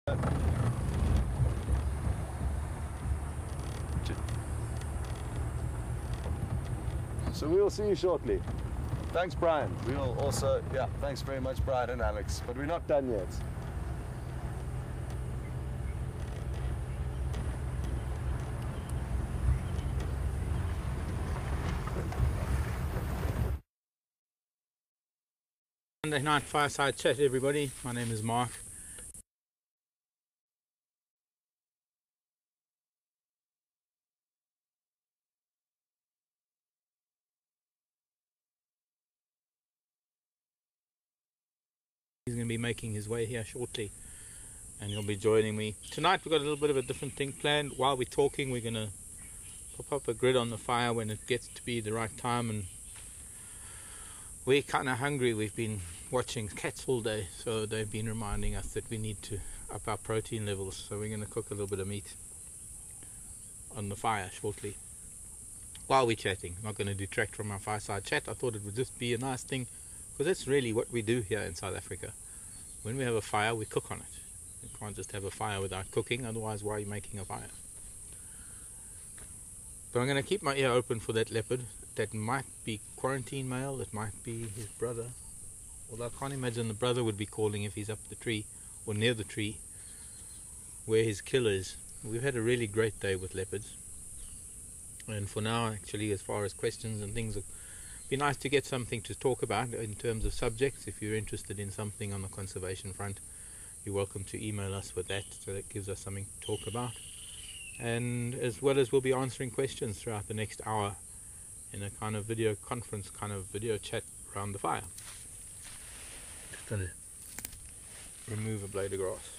So we will see you shortly. Thanks, Brian. We will also, thanks very much, Brian and Alex. But we're not done yet. Monday night fireside chat, everybody. My name is Mark. He's going to be making his way here shortly, and he'll be joining me. Tonight we've got a little bit of a different thing planned. While we're talking, we're going to pop up a grid on the fire when it gets to be the right time, and we're kind of hungry. We've been watching cats all day, so they've been reminding us that we need to up our protein levels. So we're going to cook a little bit of meat on the fire shortly while we're chatting. Not going to detract from our fireside chat. I thought it would just be a nice thing, because that's really what we do here in South Africa. When we have a fire, we cook on it. You can't just have a fire without cooking, otherwise why are you making a fire? But I'm going to keep my ear open for that leopard. That might be quarantine male, it might be his brother. Although I can't imagine the brother would be calling if he's up the tree, or near the tree, where his kill is. We've had a really great day with leopards. And for now, actually, as far as questions and things, it'd be nice to get something to talk about in terms of subjects. If you're interested in something on the conservation front, you're welcome to email us with that, so that gives us something to talk about. And as well as we'll be answering questions throughout the next hour in a kind of video conference, kind of video chat around the fire. Just going to remove a blade of grass.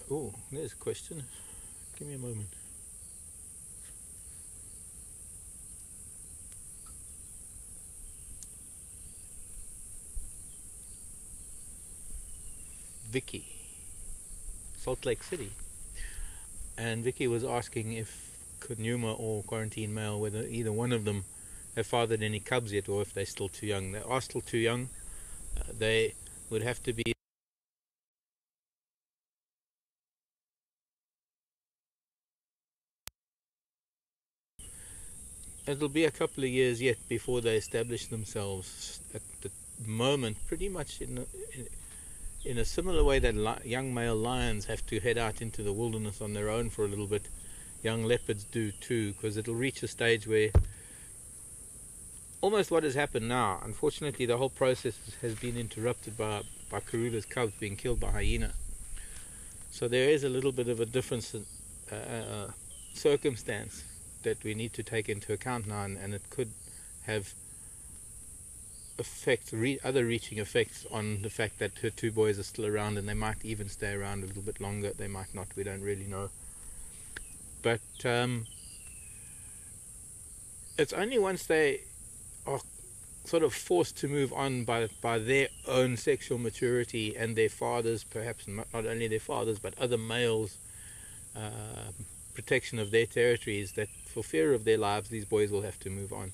Oh, there's a question. Give me a moment. Vicky, Salt Lake City, and Vicky was asking if Kunuma or quarantine male, whether either one of them have fathered any cubs yet, or if they're still too young. They are still too young. They would have to be it'll be a couple of years yet before they establish themselves. At the moment, pretty much in a similar way that young male lions have to head out into the wilderness on their own for a little bit, young leopards do too, because it'll reach a stage where almost what has happened now. Unfortunately, the whole process has been interrupted by Karula's cubs being killed by hyena. So there is a little bit of a difference circumstance that we need to take into account now, and it could have other reaching effects on the fact that her two boys are still around, and they might even stay around a little bit longer. They might not, we don't really know. But it's only once they are sort of forced to move on by their own sexual maturity and their fathers, perhaps not only their fathers but other males, protection of their territories, that for fear of their lives these boys will have to move on,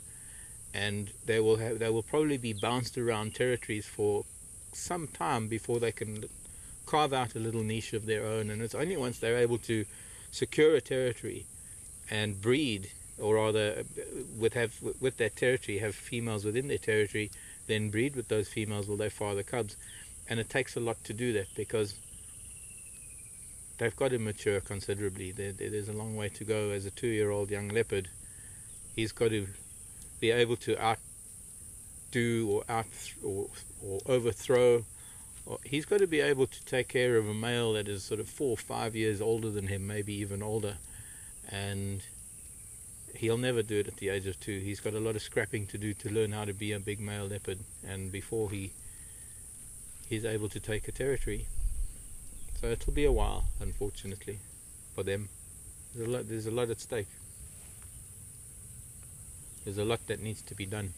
and they will probably be bounced around territories for some time before they can carve out a little niche of their own. And it's only once they're able to secure a territory and breed, or rather with that territory have females within their territory, then breed with those females will they father cubs. And it takes a lot to do that, because they've got to mature considerably. There's a long way to go. As a 2-year-old young leopard, he's got to be able to outdo or overthrow, or he's got to be able to take care of a male that is sort of 4 or 5 years older than him, maybe even older, and he'll never do it at the age of 2. He's got a lot of scrapping to do to learn how to be a big male leopard, and before he's able to take a territory. So it'll be a while, unfortunately, for them. There's a lot at stake. There's a lot that needs to be done.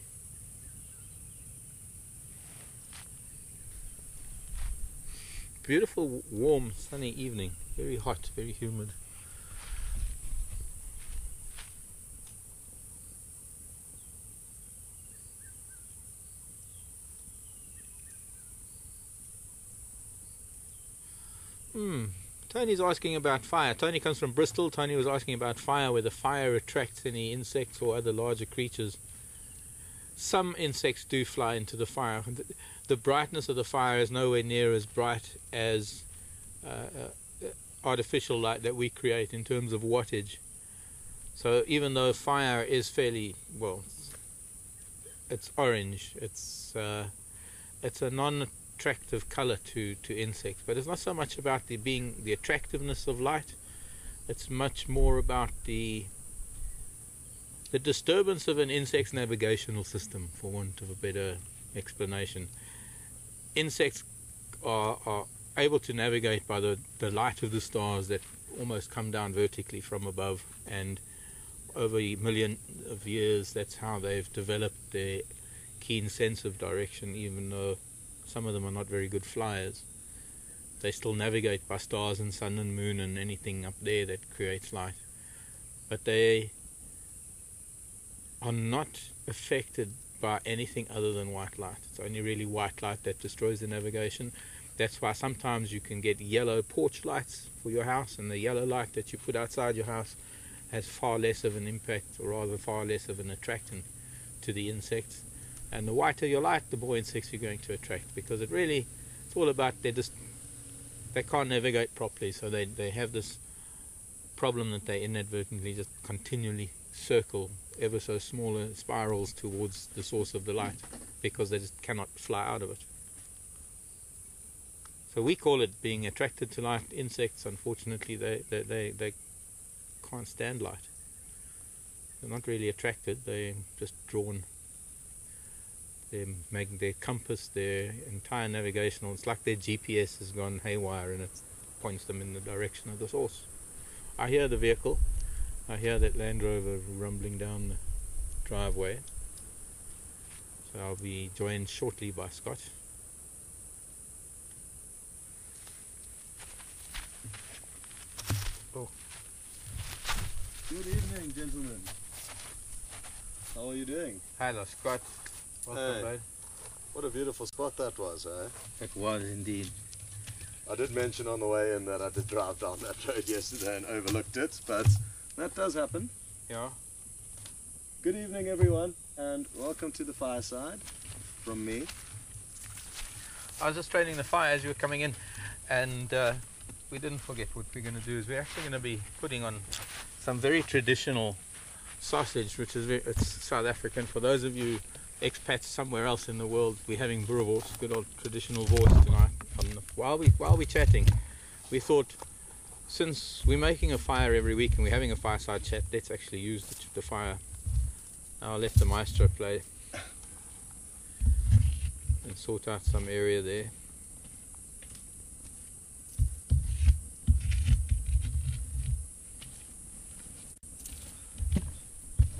Beautiful, warm, sunny evening. Very hot, very humid. Tony's asking about fire. Tony comes from Bristol. Tony was asking about fire, whether fire attracts any insects or other larger creatures. Some insects do fly into the fire. The brightness of the fire is nowhere near as bright as artificial light that we create in terms of wattage. So even though fire is fairly, well, it's orange, it's a non-attractive color to insects, but it's not so much about the attractiveness of light. It's much more about the disturbance of an insect's navigational system, for want of a better explanation. Insects are able to navigate by the light of the stars that almost come down vertically from above, and over a million of years that's how they've developed their keen sense of direction. Even though some of them are not very good flyers, they still navigate by stars and sun and moon and anything up there that creates light. But they are not affected by anything other than white light. It's only really white light that destroys the navigation. That's why sometimes you can get yellow porch lights for your house, and the yellow light that you put outside your house has far less of an impact, or rather far less of an attractant to the insects. And the whiter your light, the more insects you're going to attract, because it's all about they can't navigate properly, so they have this problem that they inadvertently just continually circle ever so smaller spirals towards the source of the light, because they just cannot fly out of it. So we call it being attracted to light. Insects, unfortunately, they can't stand light. They're not really attracted, they're just drawn. Their compass, their entire navigational, it's like their GPS has gone haywire and it points them in the direction of the source. I hear the vehicle. I hear that Land Rover rumbling down the driveway. So I'll be joined shortly by Scott. Oh. Good evening, gentlemen. How are you doing? Hello, Scott. Welcome, bud. What a beautiful spot that was, eh? It was indeed. I did mention on the way in that I did drive down that road yesterday and overlooked it, but that does happen. Yeah. Good evening, everyone, and welcome to the Fireside from me. I was just training the fire as you were coming in, and we didn't forget what we're going to do. Is we're actually going to be putting on some very traditional sausage, which is it's South African. For those of you expats somewhere else in the world, we're having boerewors, good old traditional wors tonight. While we're chatting, we thought, since we're making a fire every week and we're having a fireside chat, let's actually use the fire. I'll let the maestro play and sort out some area there.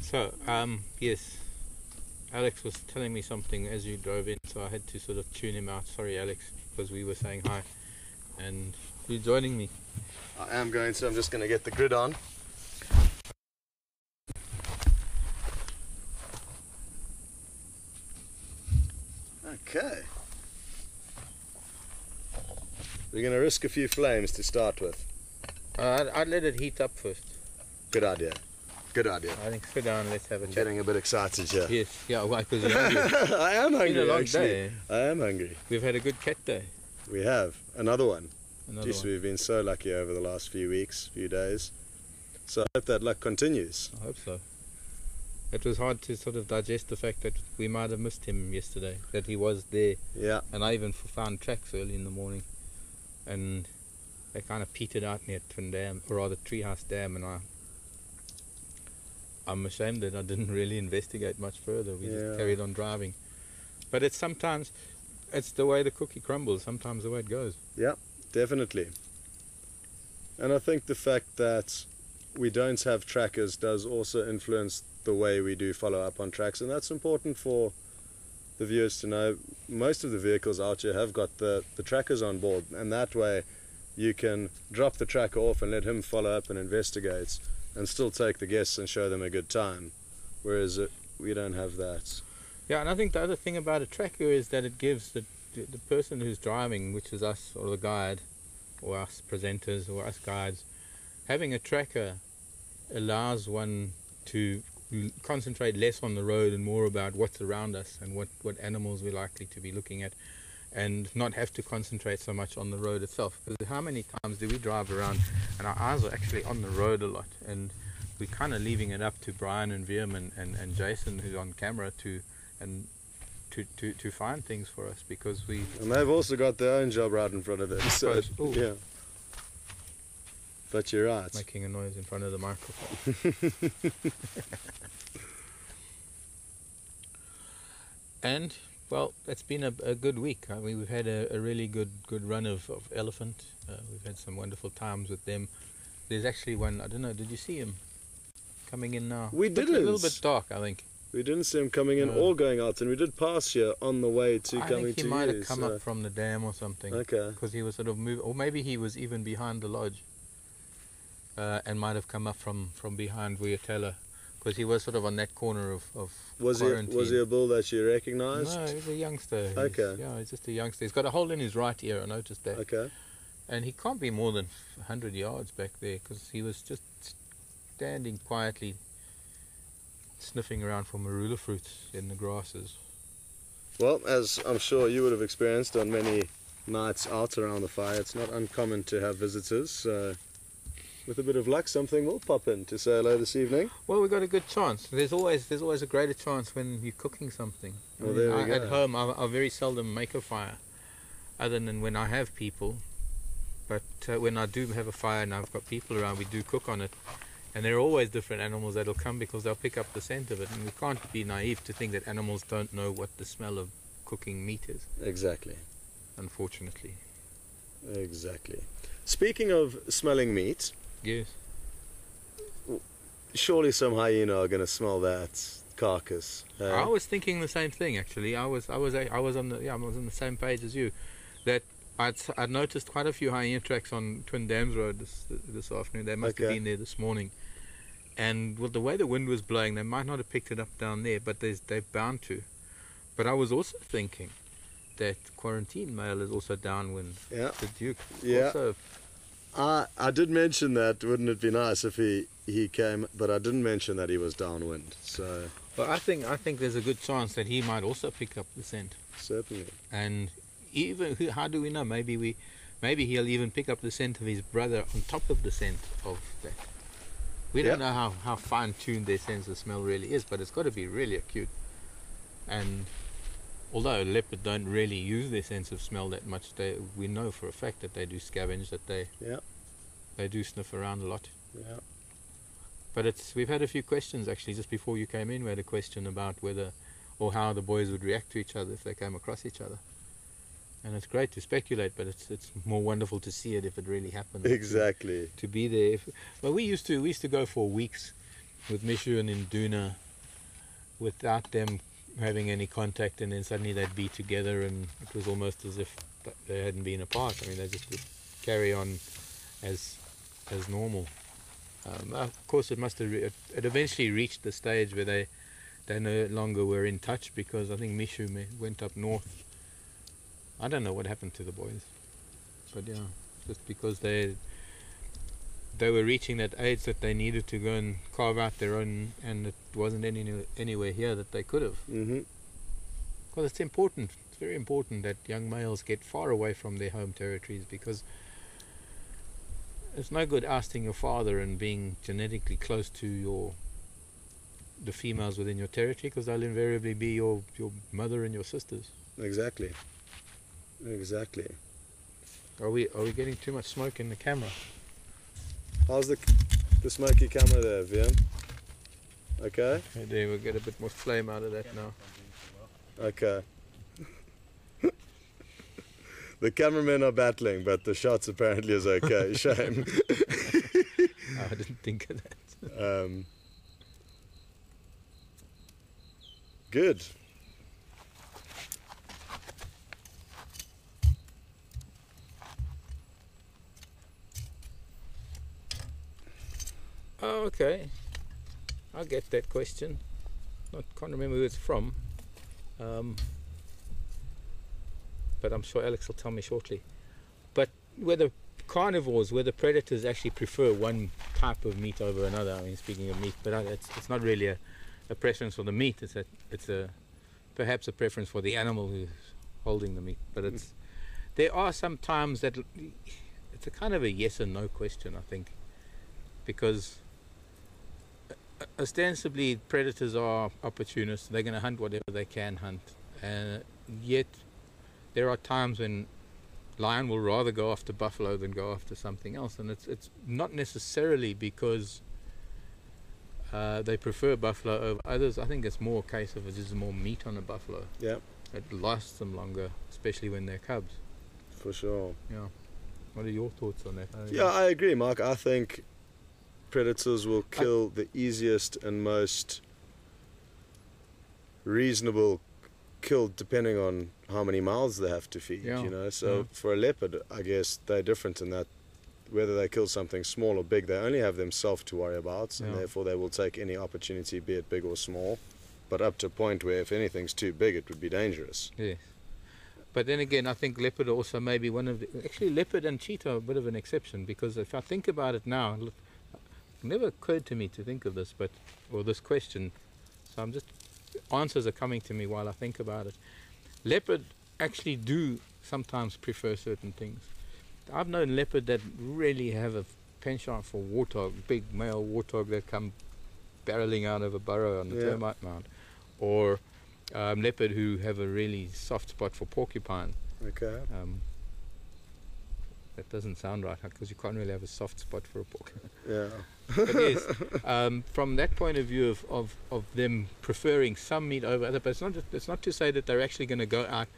So, yes, Alex was telling me something as you drove in, so I had to sort of tune him out. Sorry, Alex, because we were saying hi, and you're joining me. I am going to. I'm just going to get the grid on. Okay. We're going to risk a few flames to start with. I'd let it heat up first. Good idea. Good idea. I think sit down, let's have a I'm chat. getting a bit excited here. Yes, yeah, why? Because you're hungry. I am It's been a hungry, long actually. day. I am hungry. We've had a good cat day. We have. Another one. Another Jeez, one. we've been so lucky over the last few weeks, few days. So I hope that luck continues. I hope so. It was hard to sort of digest the fact that we might have missed him yesterday, that he was there. Yeah. And I even found tracks early in the morning, and they kind of petered out near Twin Dam, or rather Treehouse Dam, and I'm ashamed that I didn't really investigate much further. We just carried on driving. But it's sometimes, it's the way the cookie crumbles, sometimes the way it goes. Yeah, definitely. And I think the fact that we don't have trackers does also influence the way we do follow up on tracks, and that's important for the viewers to know. Most of the vehicles out here have got the trackers on board, and that way you can drop the tracker off and let him follow up and investigate, and still take the guests and show them a good time, whereas we don't have that. Yeah, and I think the other thing about a tracker is that it gives the person who's driving, which is us or the guide, or us presenters or us guides, having a tracker allows one to concentrate less on the road and more about what's around us and what animals we're likely to be looking at, and not have to concentrate so much on the road itself. Because how many times do we drive around and our eyes are actually on the road a lot, and we're kind of leaving it up to Brian and Viam and Jason, who's on camera, to find things for us, because and they've also got their own job right in front of them. So yeah, but you're right. Making a noise in front of the microphone. And well, it's been a good week. I mean, we've had a really good run of elephant. We've had some wonderful times with them. There's actually one, I don't know, did you see him coming in now? We didn't. A little bit dark, I think. We didn't see him coming in or going out, and we did pass here on the way to coming to you. I think he might have come up from the dam or something. Okay. Because he was sort of moving, or maybe he was even behind the lodge, and might have come up from behind Vuyatela, because he was sort of on that corner of quarantine. Was he a bull that you recognised? No, he was a youngster. Okay. He's just a youngster. He's got a hole in his right ear, I noticed that. Okay. And he can't be more than 100 yards back there, because he was just standing quietly, sniffing around for marula fruits in the grasses. Well, as I'm sure you would have experienced on many nights out around the fire, it's not uncommon to have visitors, so with a bit of luck something will pop in to say hello this evening. Well, we've got a good chance. There's always a greater chance when you're cooking something. Well, there we go. At home I very seldom make a fire, other than when I have people. But when I do have a fire and I've got people around, we do cook on it. And there are always different animals that'll come, because they'll pick up the scent of it. And we can't be naive to think that animals don't know what the smell of cooking meat is. Exactly. Unfortunately. Exactly. Speaking of smelling meat, yes, surely some hyena are going to smell that carcass. I was thinking the same thing, actually. I was on the same page as you. That I'd noticed quite a few hyena tracks on Twin Dams Road this afternoon. They must have been there this morning. And with the way the wind was blowing, they might not have picked it up down there, but they're bound to. But I was also thinking that quarantine male is also downwind. Yeah. The Duke. Yeah. Also, I did mention that. Wouldn't it be nice if he came? But I didn't mention that he was downwind. So. Well, I think there's a good chance that he might also pick up the scent. Certainly. And even how do we know? Maybe he'll even pick up the scent of his brother on top of the scent of that. We don't know how fine-tuned their sense of smell really is, but it's got to be really acute. And although leopard don't really use their sense of smell that much, we know for a fact that they do scavenge, that they do sniff around a lot. Yeah. But we've had a few questions actually just before you came in. We had a question about whether or how the boys would react to each other if they came across each other. And it's great to speculate, but it's more wonderful to see it if it really happens. Exactly. To be there. Well, we used to go for weeks with Mishu and Induna without them having any contact, and then suddenly they'd be together, and it was almost as if they hadn't been apart. I mean, they just would carry on as normal. Of course, it eventually reached the stage where they no longer were in touch, because I think Mishu went up north. I don't know what happened to the boys, but yeah, just because they were reaching that age that they needed to go and carve out their own, and it wasn't anywhere here that they could have. Mm-hmm. Because it's important. It's very important that young males get far away from their home territories, because it's no good ousting your father and being genetically close to the females within your territory, because they'll invariably be your mother and your sisters. Exactly. Exactly. Are we getting too much smoke in the camera? How's the smoky camera there, Viam? Okay? There, we'll get a bit more flame out of that now. Okay. The cameramen are battling, but the shots apparently is okay. Shame. I didn't think of that. Good. Oh, okay. I get that question. I can't remember who it's from. But I'm sure Alex will tell me shortly. But whether carnivores, where the predators actually prefer one type of meat over another. I mean, speaking of meat, but it's not really a preference for the meat. It's perhaps a preference for the animal who's holding the meat. But there are some times that it's a kind of a yes and no question, I think, because ostensibly predators are opportunists. They're going to hunt whatever they can hunt, and yet there are times when lion will rather go after buffalo than go after something else, and it's not necessarily because they prefer buffalo over others. I think it's more a case of there's more meat on a buffalo. Yeah. It lasts them longer, especially when they're cubs. For sure. Yeah. What are your thoughts on that? Yeah, I agree, Mark. I think predators will kill the easiest and most reasonable kill, depending on how many mouths they have to feed. Yeah. You know. So for a leopard, I guess they're different in that whether they kill something small or big, they only have themselves to worry about, and therefore they will take any opportunity, be it big or small. But up to a point where if anything's too big, it would be dangerous. Yes. But then again, I think leopard also may be one of the... Actually, leopard and cheetah are a bit of an exception, because if I think about it now, look, it never occurred to me to think of this, or this question. So I'm just... Answers are coming to me while I think about it. Leopard actually do sometimes prefer certain things. I've known leopard that really have a penchant for warthog, big male warthog that come barreling out of a burrow on the termite mound, or leopard who have a really soft spot for porcupine. Okay. That doesn't sound right, because you can't really have a soft spot for a porcupine. Yeah. But yes, from that point of view of them preferring some meat over other, but it's not to say that they're actually going to go out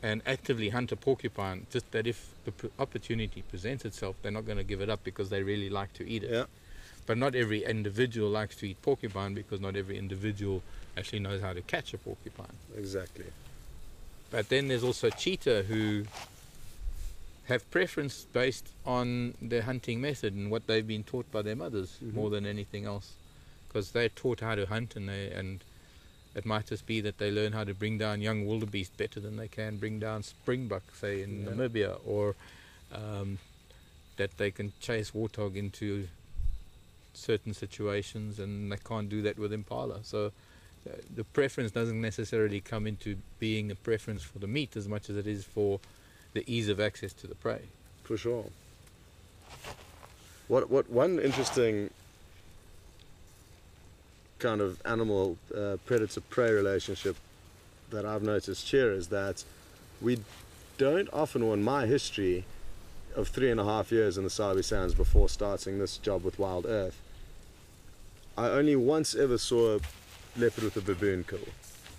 and actively hunt a porcupine, just that if the opportunity presents itself, they're not going to give it up because they really like to eat it. Yeah. But not every individual likes to eat porcupine, because not every individual actually knows how to catch a porcupine. Exactly. But then there's also cheetah who have preference based on their hunting method and what they've been taught by their mothers more than anything else, because they're taught how to hunt, and it might just be that they learn how to bring down young wildebeest better than they can bring down springbuck, say in Namibia, or that they can chase warthog into certain situations, and they can't do that with impala. So the preference doesn't necessarily come into being a preference for the meat as much as it is for the ease of access to the prey. For sure. What one interesting kind of animal predator-prey relationship that I've noticed here is that we don't often, or in my history of 3.5 years in the Sabi Sands before starting this job with WildEarth, I only once ever saw a leopard with a baboon kill.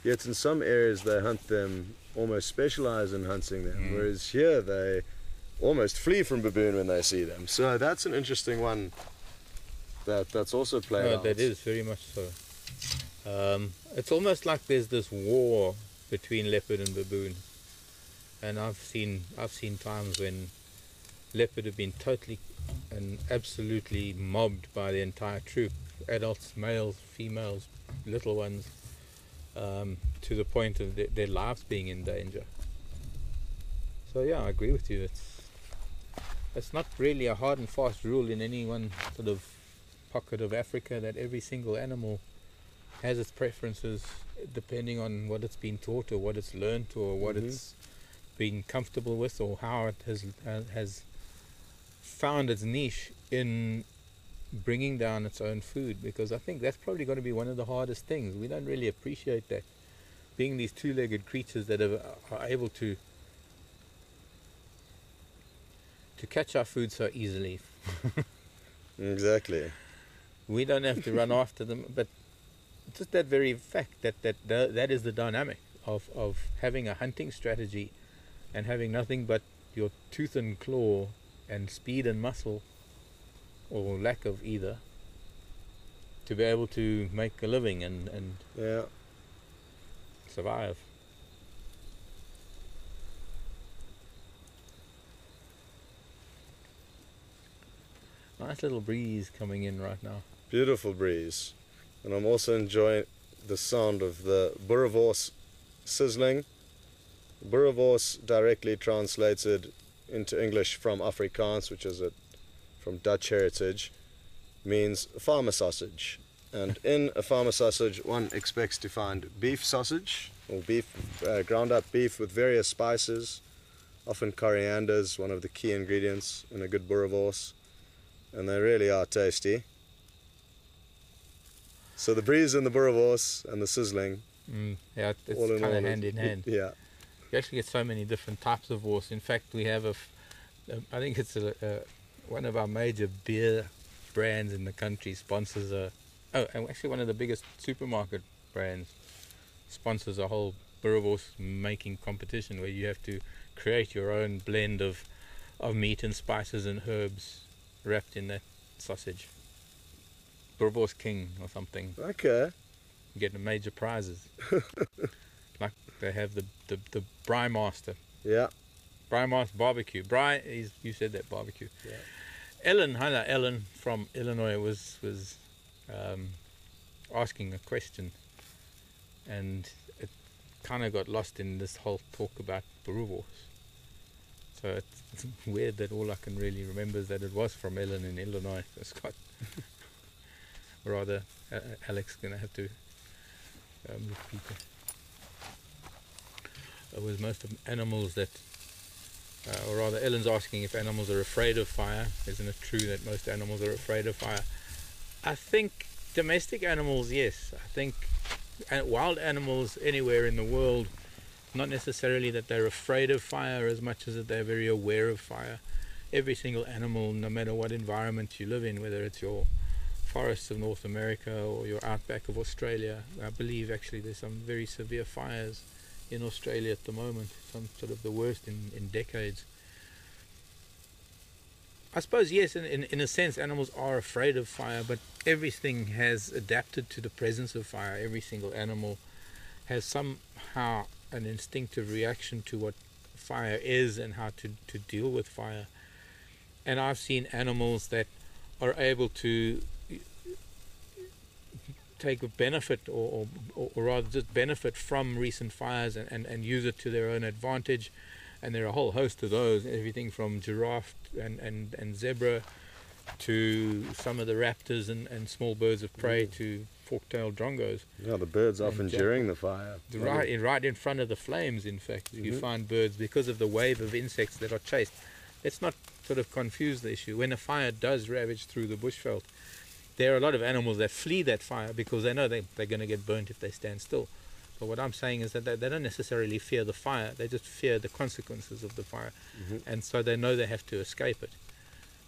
Yet in some areas they hunt them, almost specialize in hunting them, whereas here they almost flee from baboon when they see them. So that's an interesting one that's also played out. That is very much so. It's almost like there's this war between leopard and baboon, and I've seen times when leopard have been totally and absolutely mobbed by the entire troop, adults, males, females, little ones, to the point of their lives being in danger. So yeah, I agree with you. It's not really a hard and fast rule in any one sort of pocket of Africa that every single animal has its preferences depending on what it's been taught, or what it's learned, or what it's been comfortable with, or how it has found its niche in bringing down its own food. Because I think that's probably going to be one of the hardest things. We don't really appreciate that, being these two-legged creatures that are able to catch our food so easily. Exactly. We don't have to run after them, but just that very fact that is the dynamic of having a hunting strategy and having nothing but your tooth and claw and speed and muscle, or lack of either, to be able to make a living and survive. Nice little breeze coming in right now. Beautiful breeze. And I'm also enjoying the sound of the boerewors sizzling. Boerewors, directly translated, into English from Afrikaans, which is from Dutch heritage, means farmer sausage. And in a farmer sausage, one expects to find beef sausage, or ground up beef with various spices. Often coriander is one of the key ingredients in a good boerewors, and they really are tasty. So the breeze in the boerewors and the sizzling. Yeah, it's kind of hand in hand. Yeah. You actually get so many different types of wors. In fact, we have I think it's one of our major beer brands in the country sponsors and actually one of the biggest supermarket brands sponsors a whole boerewors making competition where you have to create your own blend of meat and spices and herbs wrapped in that sausage. Boerewors King or something. Okay. You get the major prizes. Like they have the Braai Master. Yeah. Braai Master barbecue. Braai, you said that, barbecue. Yeah. Ellen from Illinois was asking a question, and it kind of got lost in this whole talk about boerewors. So it's weird that all I can really remember is that it was from Ellen in Illinois. It's got rather Alex gonna have to repeat it. It was most of animals that, or rather Ellen's asking if animals are afraid of fire. Isn't it true that most animals are afraid of fire? I think domestic animals, yes. I think wild animals anywhere in the world, not necessarily that they're afraid of fire as much as that they're very aware of fire. Every single animal, no matter what environment you live in, whether it's your forests of North America or your outback of Australia, I believe actually there's some very severe fires in Australia at the moment, some sort of the worst in decades. I suppose yes, in a sense animals are afraid of fire, but everything has adapted to the presence of fire. Every single animal has somehow an instinctive reaction to what fire is and how to deal with fire. And I've seen animals that are able to take a benefit or rather just benefit from recent fires and use it to their own advantage. And there are a whole host of those, everything from giraffe and zebra to some of the raptors and small birds of prey to fork-tailed drongos. Yeah, the birds often during the fire. Right in front of the flames, in fact, you find birds because of the wave of insects that are chased. Let's not sort of confuse the issue. When a fire does ravage through the bushveld, there are a lot of animals that flee that fire because they know they're going to get burnt if they stand still. But what I'm saying is that they don't necessarily fear the fire, they just fear the consequences of the fire. And so they know they have to escape it.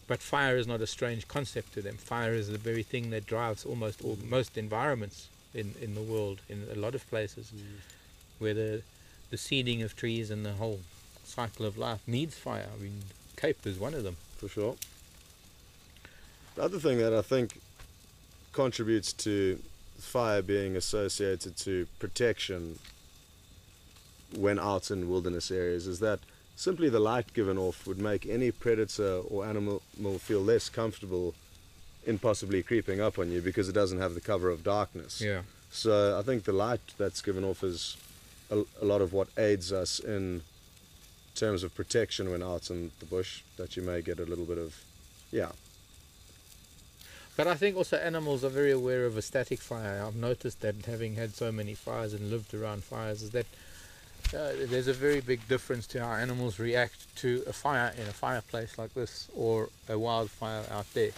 But fire is not a strange concept to them. Fire is the very thing that drives most environments in the world, in a lot of places, where the seeding of trees and the whole cycle of life needs fire. I mean, Cape is one of them. For sure. The other thing that I think contributes to fire being associated to protection when out in wilderness areas is that simply the light given off would make any predator or animal feel less comfortable in possibly creeping up on you because it doesn't have the cover of darkness. Yeah. So I think the light that's given off is a lot of what aids us in terms of protection when out in the bush, that you may get a little bit of, yeah. But I think also animals are very aware of a static fire. I've noticed that, having had so many fires and lived around fires, is that there's a very big difference to how animals react to a fire in a fireplace like this or a wildfire out there.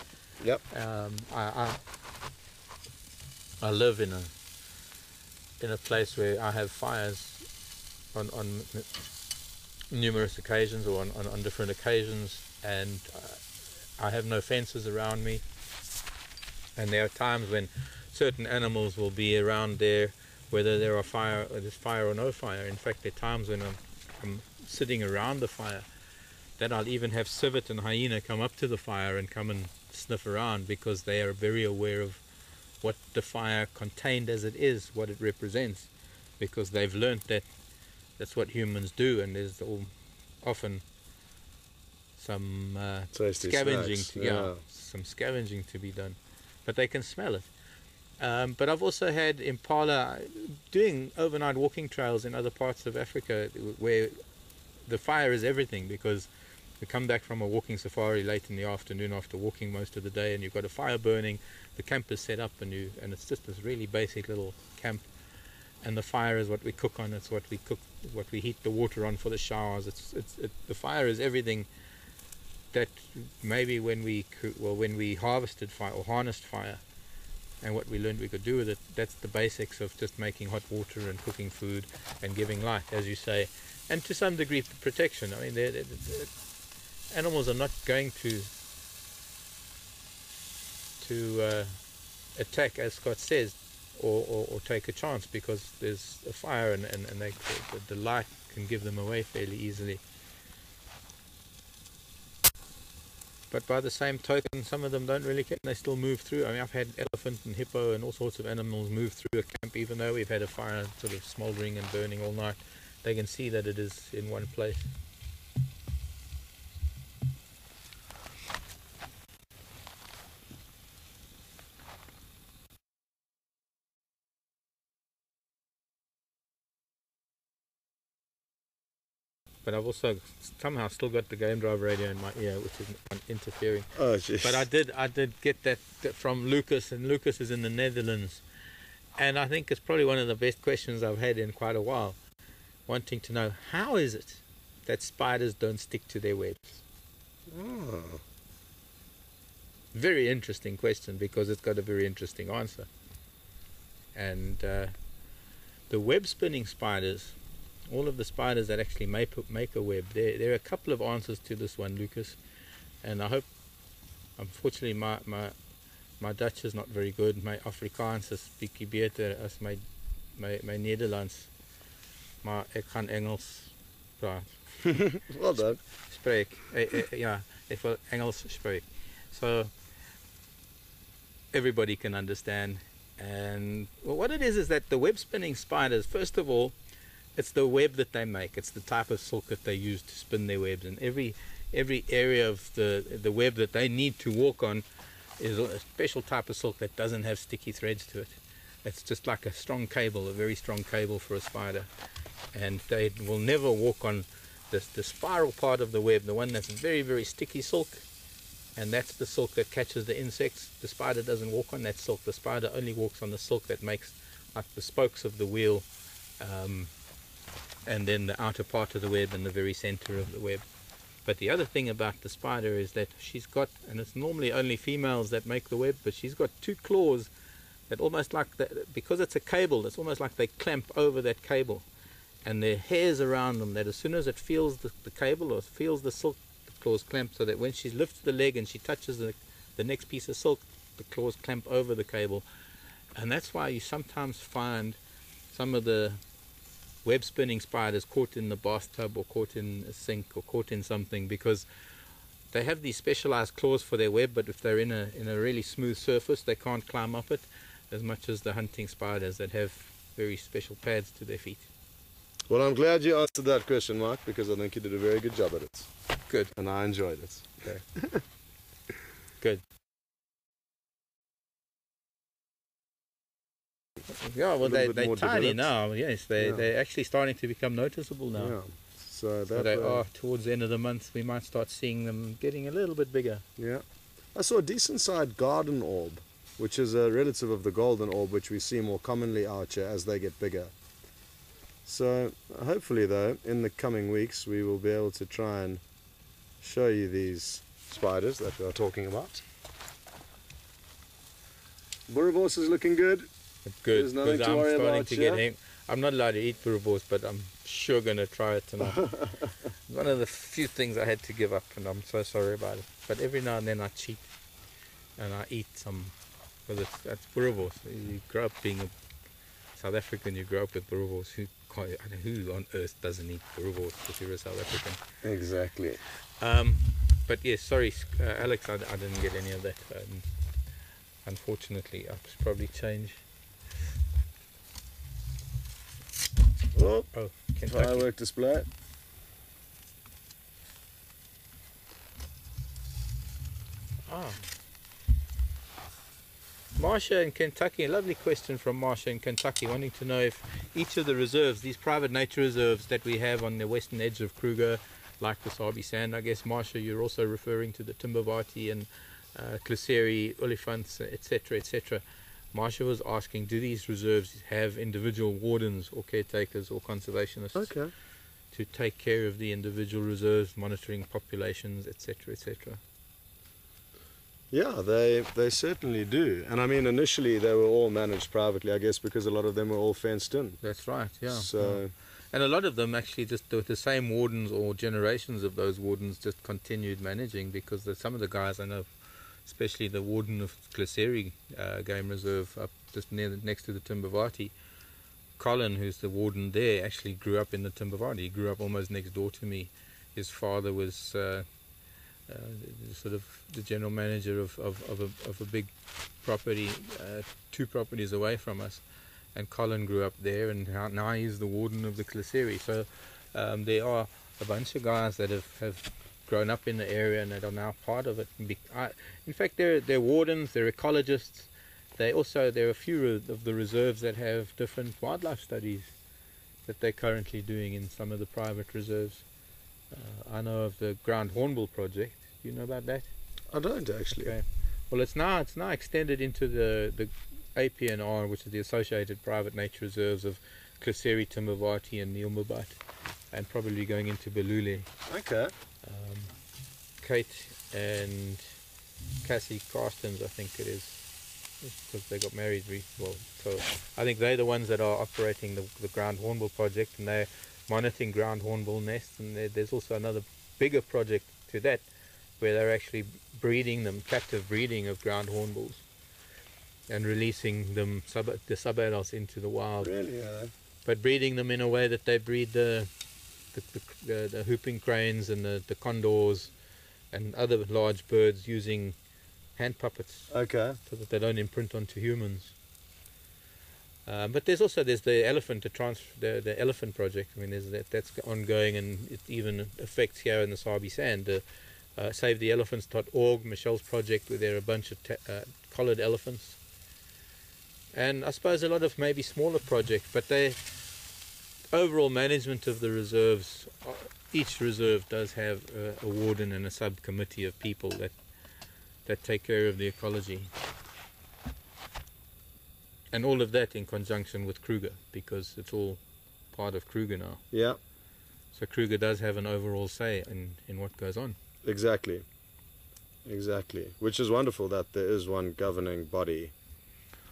Yep. I live in a place where I have fires on numerous occasions or on different occasions, and I have no fences around me. And there are times when certain animals will be around there, whether there's fire or no fire. In fact, there are times when I'm sitting around the fire that I'll even have civet and hyena come up to the fire and come and sniff around, because they are very aware of what the fire contained as it is, what it represents, because they've learnt that that's what humans do, and there's often some scavenging some scavenging to be done. But they can smell it. But I've also had impala doing overnight walking trails in other parts of Africa where the fire is everything, because We come back from a walking safari late in the afternoon after walking most of the day, and you've got a fire burning, the camp is set up, and it's just this really basic little camp, and the fire is what we cook on. It's what we cook, what we heat the water on for the showers. The fire is everything that maybe when we harvested fire or harnessed fire, and what we learned we could do with it, that's the basics of just making hot water and cooking food and giving light, as you say, and to some degree protection. I mean, they're animals are not going to attack, as Scott says, or take a chance, because there's a fire, and the light can give them away fairly easily. But by the same token, some of them don't really care. They still move through. I mean, I've had elephant and hippo and all sorts of animals move through a camp, even though we've had a fire sort of smouldering and burning all night. They can see that it is in one place. But I've also somehow still got the game drive radio in my ear, which isn't interfering. Oh, jeez. But I did get that from Lucas, and Lucas is in the Netherlands. And I think it's probably one of the best questions I've had in quite a while, wanting to know, how is it that spiders don't stick to their webs? Oh. Very interesting question, because it's got a very interesting answer. And the web spinning spiders, all of the spiders that actually make a web, there are a couple of answers to this one, Lucas, and I hope, unfortunately my Dutch is not very good. My Afrikaans is bietjie beter as my Nederlands, maar ek gaan Engels praat. Well done. Spreek. Ja, ek wil Engels spreek. So everybody can understand. And well, what it is that the web spinning spiders, first of all, it's the web that they make. It's the type of silk that they use to spin their webs, and every area of the web that they need to walk on is a special type of silk that doesn't have sticky threads to it. It's just like a strong cable, a very strong cable for a spider, and they will never walk on the spiral part of the web, the one that's very, very sticky silk, and that's the silk that catches the insects. The spider doesn't walk on that silk. The spider only walks on the silk that makes like the spokes of the wheel, and then the outer part of the web and the very center of the web. But the other thing about the spider is that she's got, and it's normally only females that make the web, but she's got two claws that almost like, because it's a cable, it's almost like they clamp over that cable, and there are hairs around them that as soon as it feels the cable or feels the silk, the claws clamp, so that when she lifts the leg and she touches the next piece of silk, the claws clamp over the cable. And that's why you sometimes find some of the web spinning spiders caught in the bathtub or caught in a sink or caught in something, because they have these specialized claws for their web, but if they're in a really smooth surface, they can't climb up it as much as the hunting spiders that have very special pads to their feet. Well, I'm glad you answered that question, Mark, because I think you did a very good job at it. Good. And I enjoyed it. Okay. Good. Yeah, well, they're tiny now. Yes, they're actually starting to become noticeable now. Yeah. So they are towards the end of the month. We might start seeing them getting a little bit bigger. Yeah. I saw a decent-sized garden orb, which is a relative of the golden orb, which we see more commonly out here as they get bigger. So hopefully, though, in the coming weeks, we will be able to try and show you these spiders that we are talking about. Boerewors is looking good. Good. There's nothing to worry about here. I'm not allowed to eat boerewors, but I'm sure going to try it tonight. One of the few things I had to give up, and I'm so sorry about it. But every now and then I cheat, and I eat some, because that's boerewors. You grow up being a South African, you grow up with boerewors. Who on earth doesn't eat boerewors if you're a South African? Exactly. But yes, sorry, Alex, I didn't get any of that. Unfortunately, I should probably change. Oh, Kentucky. firework display. Marsha in Kentucky, a lovely question from Marsha in Kentucky, wanting to know if each of the reserves, these private nature reserves that we have on the western edge of Kruger, like the Sabi Sand. I guess, Marsha, you're also referring to the Timbavati and Cliseri, Olifants, etc., etc. Marsha was asking, do these reserves have individual wardens or caretakers or conservationists to take care of the individual reserves, monitoring populations, etc., etc.? Yeah, they certainly do. And I mean, initially they were all managed privately, I guess, because a lot of them were all fenced in. That's right, yeah. So, and a lot of them actually just the same wardens or generations of those wardens just continued managing, because some of the guys I know, especially the warden of Cliseri Game Reserve up just next to the Timbavati, Colin, who's the warden there, actually grew up in the Timbavati. He grew up almost next door to me. His father was sort of the general manager of a big property, 2 properties away from us, and Colin grew up there, and now he's the warden of the Cliseri. So there are a bunch of guys that have grown up in the area and that are now part of it. In fact, they're wardens, they're ecologists. There are a few of the reserves that have different wildlife studies that they're currently doing in some of the private reserves. I know of the Ground Hornbill project. Do you know about that? I don't actually. Okay. Well, it's now extended into the APNR, which is the Associated Private Nature Reserves of Cliseri, Timbavati and Neelmubad, and probably going into Belule. Okay. Kate and Cassie Carstens, I think it is, because they got married. So I think they're the ones that are operating the Ground Hornbill project, and they're monitoring ground hornbill nests. And there's also another bigger project to that, where they're actually breeding them, captive breeding of ground hornbills, and releasing them, the sub-adults, into the wild. Really? Yeah. But breeding them in a way that they breed the whooping cranes and the condors and other large birds using hand puppets. Okay. So that they don't imprint onto humans. But there's the elephant, the elephant project. I mean, that's ongoing, and it even affects here in the Sabi Sand. SaveTheElephants.org, Michelle's project, where there are a bunch of collared elephants. And I suppose a lot of maybe smaller projects, but they overall management of the reserves. Each reserve does have a warden and a subcommittee of people that take care of the ecology. And all of that in conjunction with Kruger, because it's all part of Kruger now. Yeah. So Kruger does have an overall say in what goes on. Exactly. Which is wonderful that there is one governing body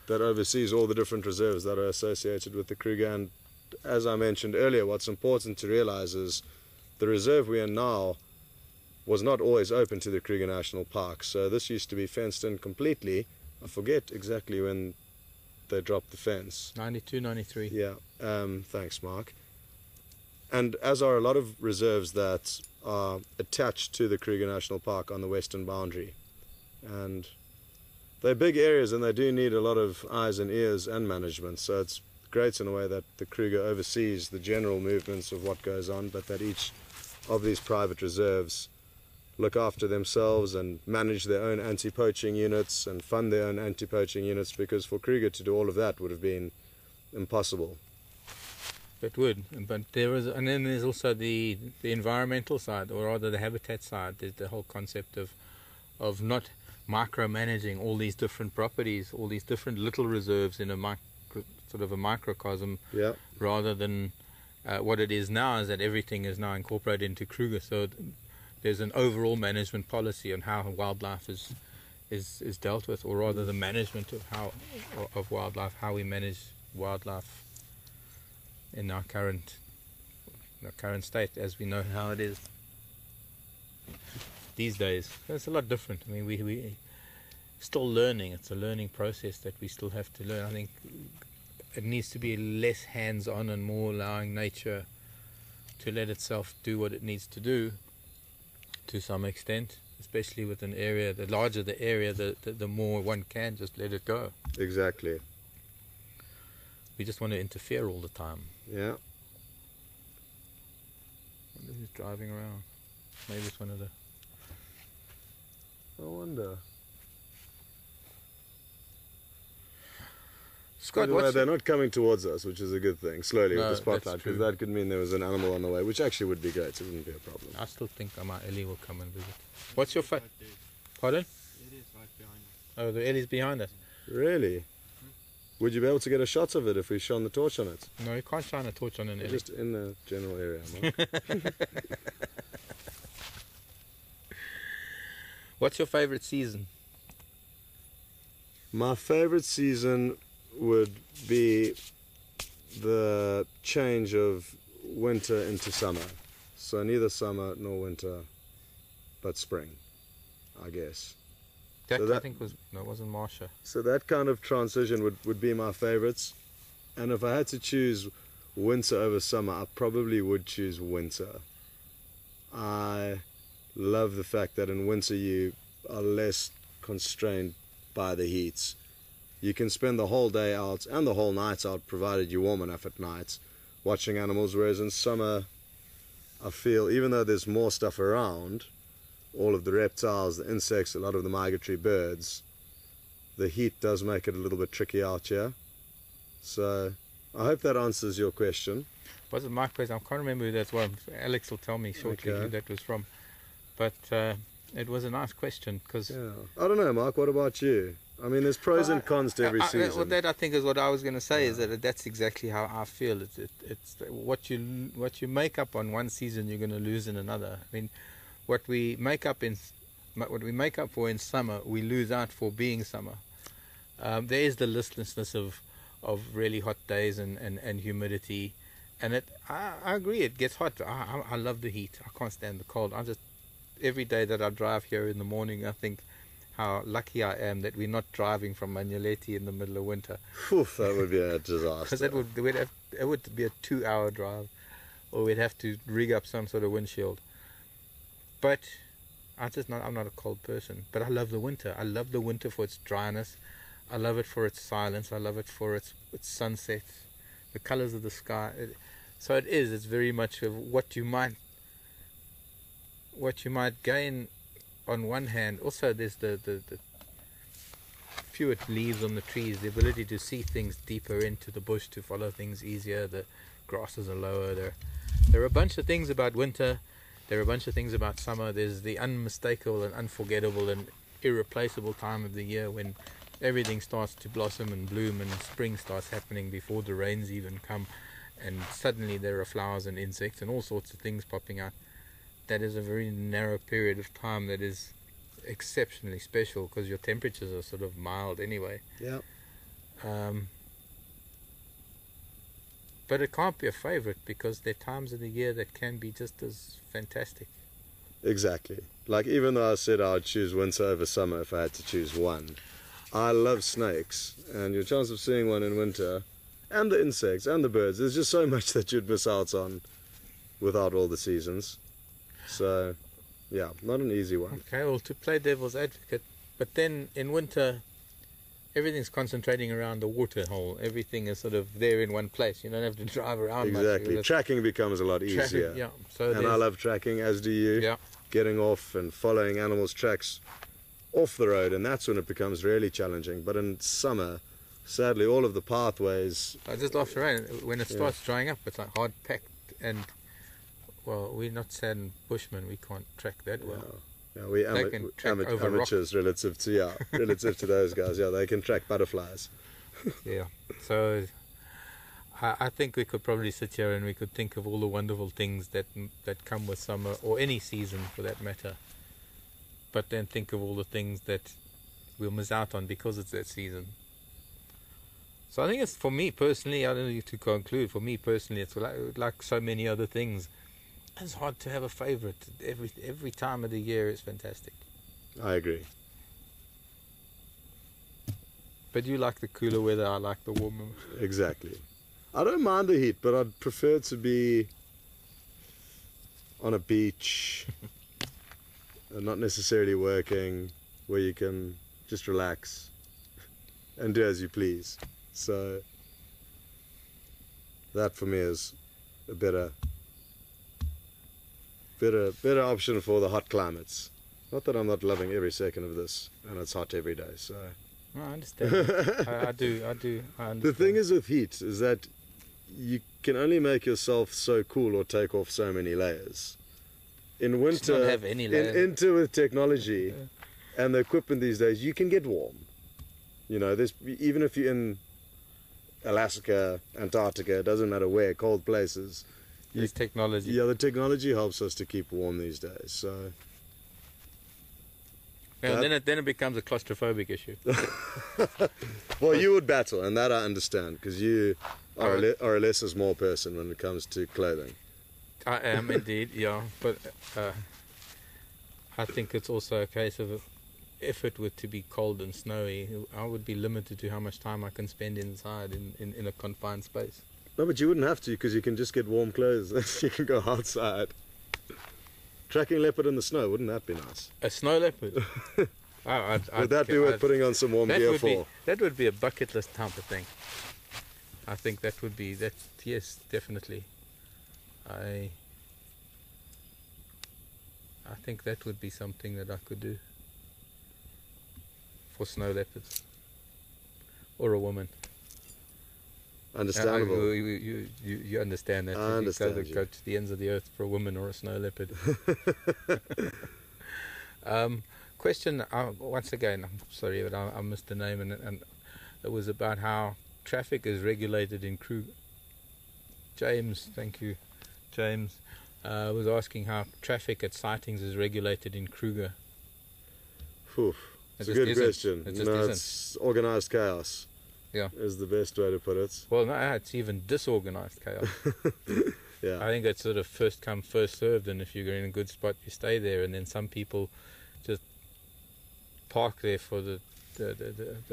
that oversees all the different reserves that are associated with the Kruger. And as I mentioned earlier, what's important to realize is the reserve we are now was not always open to the Kruger National Park. So this used to be fenced in completely. I forget exactly when they dropped the fence. 92, 93. Yeah. Thanks, Mark. And as are a lot of reserves that are attached to the Kruger National Park on the western boundary. And they're big areas, and they do need a lot of eyes and ears and management. So it's great in a way that the Kruger oversees the general movements of what goes on, but that each of these private reserves look after themselves and manage their own anti-poaching units and fund their own anti-poaching units, because for Kruger to do all of that would have been impossible. It would, but and then there's also the environmental side, or rather the habitat side. There's the whole concept of not micromanaging all these different properties, all these different little reserves in a sort of a microcosm, yeah. Rather than what it is now is that everything is now incorporated into Kruger. So there's an overall management policy on how wildlife is dealt with, or rather the management of wildlife, how we manage wildlife in our current state, as we know how it is these days. It's a lot different. I mean, we still learning. It's a learning process that we still have to learn. I think it needs to be less hands-on and more allowing nature to let itself do what it needs to do to some extent, especially with an area. The larger the area, the more one can just let it go. Exactly. We just want to interfere all the time. Yeah. I wonder who's driving around. Maybe it's one of the... I wonder. Scott, By the way, what's they're not coming towards us, which is a good thing, slowly No, with the that's spotlight, true. because that could mean there was an animal on the way, which actually would be great, so it wouldn't be a problem. I still think my Ellie will come and visit. What's your Pardon? It is right behind us. Oh, the Ellie's behind us. Really? Would you be able to get a shot of it if we shone the torch on it? No, you can't shine a torch on an Ellie. Just in the general area, Mark. What's your favourite season? My favourite season would be the change of winter into summer. So neither summer nor winter, but spring, I guess. That, So I think it wasn't Marsha. So that kind of transition would be my favourites. And if I had to choose winter over summer, I probably would choose winter. I love the fact that in winter you are less constrained by the heat. You can spend the whole day out and the whole night out, provided you're warm enough at night, watching animals, whereas in summer I feel, even though there's more stuff around, all of the reptiles, the insects, a lot of the migratory birds, the heat does make it a little bit tricky out here. So I hope that answers your question. Was it my question? I can't remember who that was. Alex will tell me shortly Okay. who that was from. But it was a nice question because... Yeah. I don't know, Mark, what about you? I mean, there's pros and cons to every season. Well, that I think is what I was going to say, is that that's exactly how I feel. It's what you make up on one season, you're going to lose in another. I mean, what we make up for in summer, we lose out for being summer. There is the listlessness of really hot days and humidity, and I agree, it gets hot. I love the heat. I can't stand the cold. Every day that I drive here in the morning, I think how lucky I am that we're not driving from Magnoleti in the middle of winter. Oof, that would be a disaster. Because it would be a 2-hour drive, or we'd have to rig up some sort of windshield. But I'm not a cold person. But I love the winter. I love the winter for its dryness. I love it for its silence. I love it for its sunset, the colors of the sky. It's very much of what you might gain on one hand. Also, there's the fewer leaves on the trees, the ability to see things deeper into the bush, to follow things easier. The grasses are lower. There are a bunch of things about winter. There are a bunch of things about summer. There's the unmistakable and unforgettable and irreplaceable time of the year when everything starts to blossom and bloom, and spring starts happening before the rains even come, and suddenly there are flowers and insects and all sorts of things popping out. That is a very narrow period of time that is exceptionally special, because your temperatures are sort of mild anyway. Yeah. But it can't be a favourite, because there are times of the year that can be just as fantastic. Exactly. Like, even though I said I'd choose winter over summer if I had to choose one, I love snakes, and your chance of seeing one in winter, and the insects and the birds, there's just so much that you'd miss out on without all the seasons. So, yeah, not an easy one. Okay, well, to play devil's advocate, but then in winter, everything's concentrating around the water hole. Everything is sort of there in one place. You don't have to drive around much. Exactly. Tracking becomes a lot easier. Yeah. So and I love tracking, as do you. Yeah. Getting off and following animals' tracks off the road, and that's when it becomes really challenging. But in summer, sadly, all of the pathways... Just after rain, when it starts drying up, it's like hard packed, and, well, we're not sand bushmen, we can't track that well. Yeah, we amateurs relative to those guys. Yeah, they can track butterflies. Yeah, so I think we could probably sit here and we could think of all the wonderful things that come with summer, or any season for that matter. But then think of all the things that we'll miss out on because it's that season. So I think it's, for me personally, I don't need to conclude, for me personally, it's like so many other things. It's hard to have a favourite. Every time of the year is fantastic. I agree. But you like the cooler weather, I like the warmer. Exactly. I don't mind the heat, but I'd prefer to be on a beach and not necessarily working, where you can just relax and do as you please. So that for me is a better option for the hot climates. Not that I'm not loving every second of this, and it's hot every day, so No, I understand. I do. I understand. The thing is with heat is that you can only make yourself so cool or take off so many layers. In Just winter, not have any layers. into with technology and the equipment these days, you can get warm. You know, there's, even if you're in Alaska, Antarctica, it doesn't matter where, cold places. There's technology. Yeah, the technology helps us to keep warm these days. So, Yeah, then it becomes a claustrophobic issue. well, you would battle, and that I understand, because you are, are a less is more person when it comes to clothing. I am indeed, yeah. But I think it's also a case of if it were to be cold and snowy, I would be limited to how much time I can spend inside in a confined space. No, but you wouldn't have to, because you can just get warm clothes. You can go outside. Tracking leopard in the snow, wouldn't that be nice? A snow leopard? Would that be worth putting on some warm gear for? That would be a bucket list type of thing. I think that would be, yes, definitely. I think that would be something that I could do for snow leopards or a woman. Understandable. You understand that. I understand. Go to the ends of the earth for a woman or a snow leopard. Question, once again, I'm sorry, but I missed the name, and it was about how traffic is regulated in Kruger. James, thank you. James was asking how traffic at sightings is regulated in Kruger. It's a good question. It's organised chaos. Yeah, is the best way to put it. Well, no, it's even disorganized chaos. Yeah, I think it's sort of first come, first served, and if you're in a good spot, you stay there, and then some people just park there for the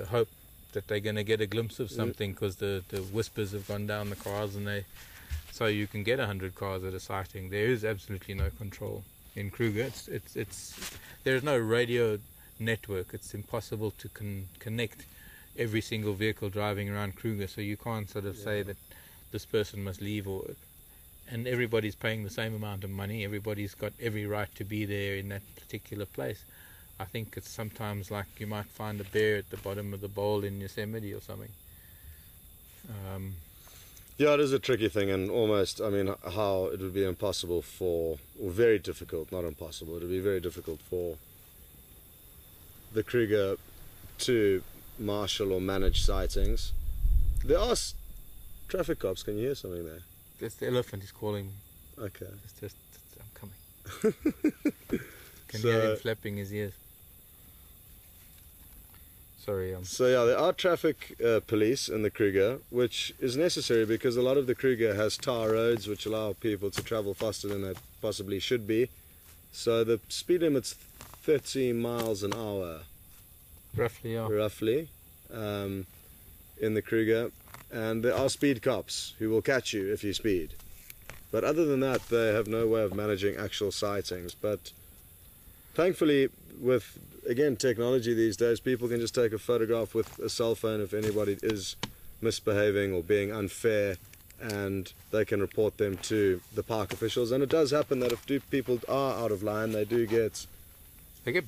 hope that they're going to get a glimpse of something, because the whispers have gone down the cars, and so you can get 100 cars at a sighting. There is absolutely no control in Kruger. There is no radio network. It's impossible to connect every single vehicle driving around Kruger, so you can't sort of say that this person must leave, and everybody's paying the same amount of money. Everybody's got every right to be there in that particular place. I think it's sometimes like you might find a bear at the bottom of the bowl in Yosemite or something. Yeah, it is a tricky thing, and almost, I mean, how it would be impossible or very difficult, not impossible, it would be very difficult for the Kruger to marshal or manage sightings. There are traffic cops. Can you hear something there? That's the elephant. He's calling. Okay. I'm coming. Can hear him flapping his ears. Sorry. So yeah, there are traffic police in the Kruger, which is necessary because a lot of the Kruger has tar roads which allow people to travel faster than they possibly should be. So the speed limit's 30 miles an hour. Roughly, yeah. Roughly, in the Kruger, and there are speed cops who will catch you if you speed. But other than that, they have no way of managing actual sightings. But thankfully, with again technology these days, people can just take a photograph with a cell phone if anybody is misbehaving or being unfair, and they can report them to the park officials. And it does happen that if people are out of line, they get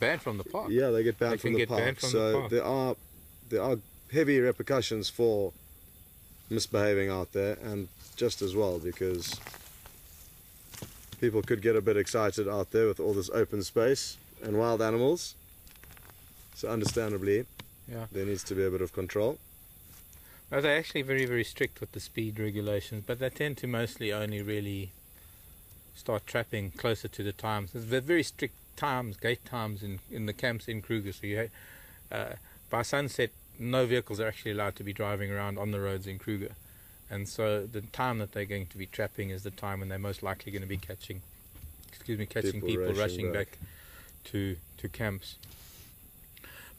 banned from the park. Yeah, they get banned from the park. So there are heavy repercussions for misbehaving out there, and just as well because people could get a bit excited out there with all this open space and wild animals. So understandably, there needs to be a bit of control. Well, they're actually very, very strict with the speed regulations, but they tend to mostly only really start trapping closer to the times. There's very strict gate times in the camps in Kruger, so by sunset no vehicles are actually allowed to be driving around on the roads in Kruger, and so the time that they're going to be trapping is the time when they're most likely going to be catching people rushing back to camps.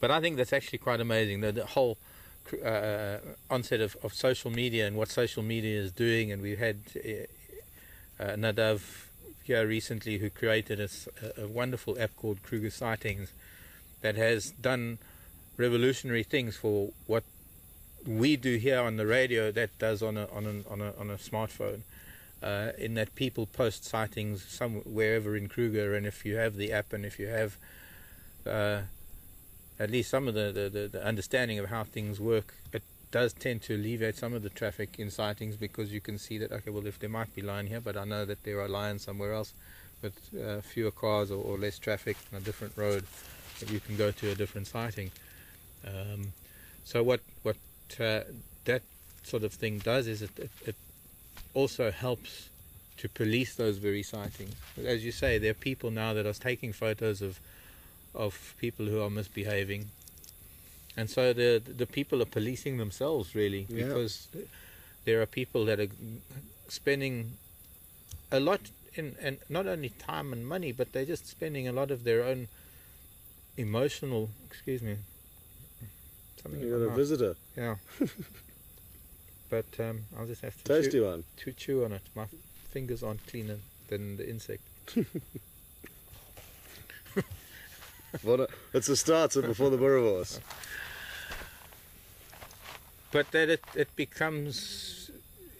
But I think that's actually quite amazing, the whole onset of social media and what social media is doing. And we've had Nadav here recently who created a wonderful app called Kruger Sightings that has done revolutionary things for what we do here on the radio that does on a smartphone, in that people post sightings wherever in Kruger, and if you have the app and if you have at least some of the understanding of how things work, it does tend to alleviate some of the traffic in sightings, because you can see that, okay, well, if there might be lion here, but I know that there are lions somewhere else with fewer cars or less traffic on a different road, that you can go to a different sighting. So what that sort of thing does is it also helps to police those very sightings. But as you say, there are people now that are taking photos of people who are misbehaving, and so the people are policing themselves, really, because there are people that are spending a lot in, and not only time and money, but they're just spending a lot of their own emotional, excuse me, something. You got a visitor. Yeah. But I'll just have to Tasty one. chew on it. My fingers aren't cleaner than the insect. It's a starter before the boerewors. But that it becomes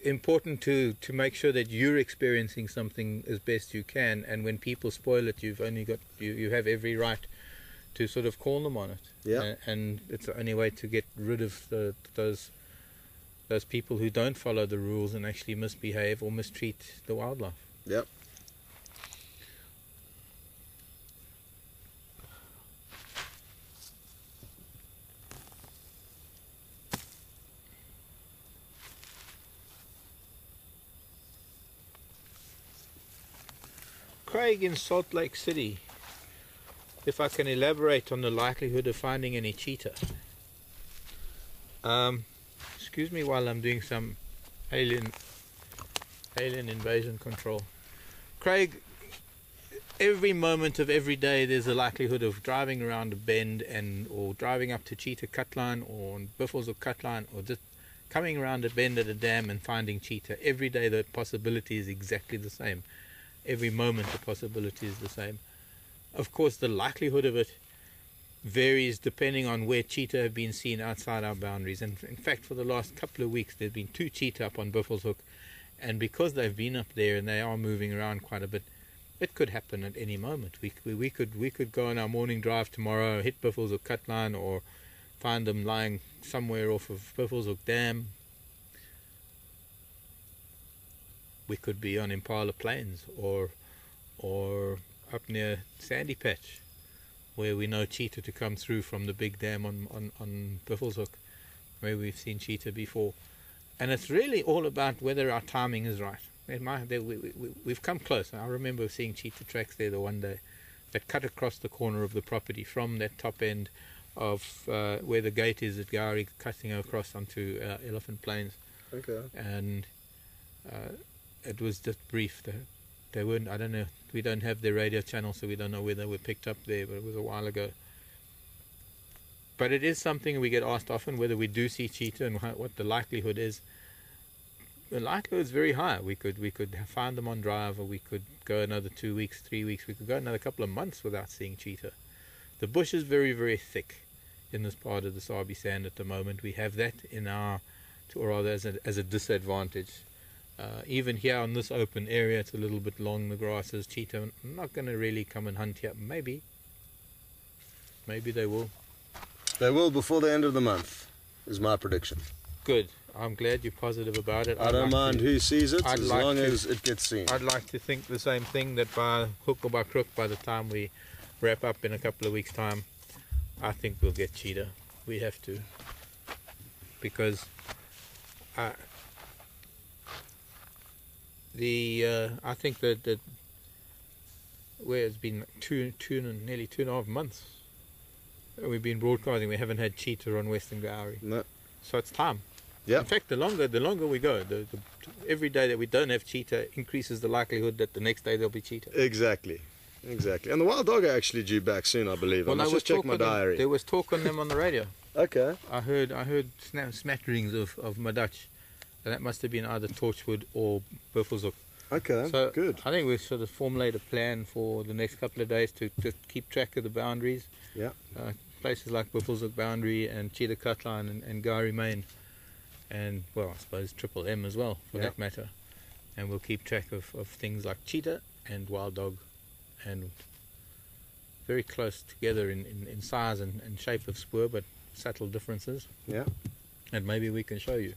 important to make sure that you're experiencing something as best you can, and when people spoil it, you've only got you have every right to sort of call them on it. Yeah. And it's the only way to get rid of those people who don't follow the rules and actually misbehave or mistreat the wildlife. Yep. Craig in Salt Lake City, if I can elaborate on the likelihood of finding any cheetah. Excuse me while I'm doing some alien invasion control. Craig, every moment of every day there's a likelihood of driving around a bend or driving up to cheetah cutline or on Buffels or cutline, or just coming around a bend at a dam and finding cheetah. Every day the possibility is exactly the same. Every moment the possibility is the same. Of course, the likelihood of it varies depending on where cheetah have been seen outside our boundaries. And in fact, for the last couple of weeks, there's been 2 cheetah up on Buffels Hook, and because they've been up there and they are moving around quite a bit, it could happen at any moment. We could go on our morning drive tomorrow, hit Buffels Hook cutline, or find them lying somewhere off of Buffels Hook Dam. We could be on Impala Plains or up near Sandy Patch, where we know cheetah to come through from the big dam on Buffels Hook, where we've seen cheetah before. And it's really all about whether our timing is right. We've come close. I remember seeing cheetah tracks there the one day that cut across the corner of the property from that top end of where the gate is at Gowrie, cutting across onto Elephant Plains. Okay. And it was just brief. They weren't, I don't know, we don't have their radio channel, so we don't know where they were picked up there, but it was a while ago. But it is something we get asked often, whether we do see cheetah and what the likelihood is. The likelihood is very high. We could find them on drive, or we could go another 2 weeks, 3 weeks. We could go another couple of months without seeing cheetah. The bush is very, very thick in this part of the Sabi Sand at the moment. We have that in our, or rather as a disadvantage. Even here on this open area, it's a little bit long, the grasses. Cheetah are not going to really come and hunt here. Maybe they will. They will before the end of the month, is my prediction. Good. I'm glad you're positive about it. I don't mind who sees it, as long as it gets seen. I'd like to think the same thing, that by hook or by crook, by the time we wrap up in a couple of weeks' time, I think we'll get cheetah. We have to. Because I think that where it's been nearly 2.5 months we've been broadcasting, we haven't had cheetah on Western Gowrie. No. So it's time. Yeah. In fact, the longer we go, every day that we don't have cheetah increases the likelihood that the next day there'll be cheetah. Exactly. And the wild dog are actually due back soon, I believe. I must just check my diary. There was talk on them on the radio. Okay. I heard smatterings of Madach, and that must have been either Torchwood or Buffels Hook. Okay, so good. I think we've sort of formulated a plan for the next couple of days to just keep track of the boundaries. Yeah. Places like Buffels Hook boundary and Cheetah Cutline and Gowrie Main, and well, I suppose Triple M as well, for that matter. And we'll keep track of things like cheetah and wild dog and very close together in size and shape of spoor, but subtle differences. Yeah. And maybe we can show you.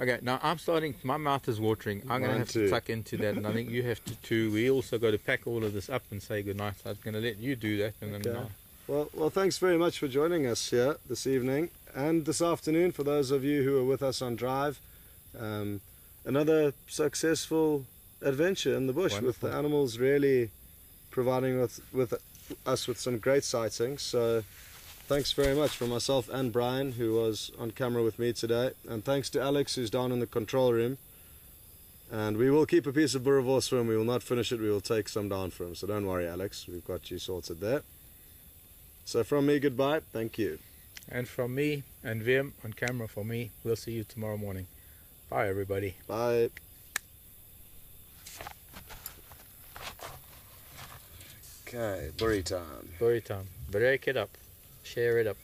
Okay, now I'm starting, my mouth is watering. I'm going to have to tuck into that, and I think you have to too. We also got to pack all of this up and say goodnight. So I'm going to let you do that. And Okay. then Well, thanks very much for joining us here this evening and this afternoon for those of you who are with us on drive. Another successful adventure in the bush. Wonderful. With the animals really providing with us with some great sightings. So thanks very much from myself and Brian, who was on camera with me today, and thanks to Alex, who's down in the control room. And we will keep a piece of boerewors for him. We will not finish it. We will take some down for him. So don't worry, Alex. We've got you sorted there. So from me, goodbye. Thank you. And from me and Wim on camera for me, we'll see you tomorrow morning. Bye, everybody. Bye. Okay, boerrie time. Story time. Break it up. Share it up.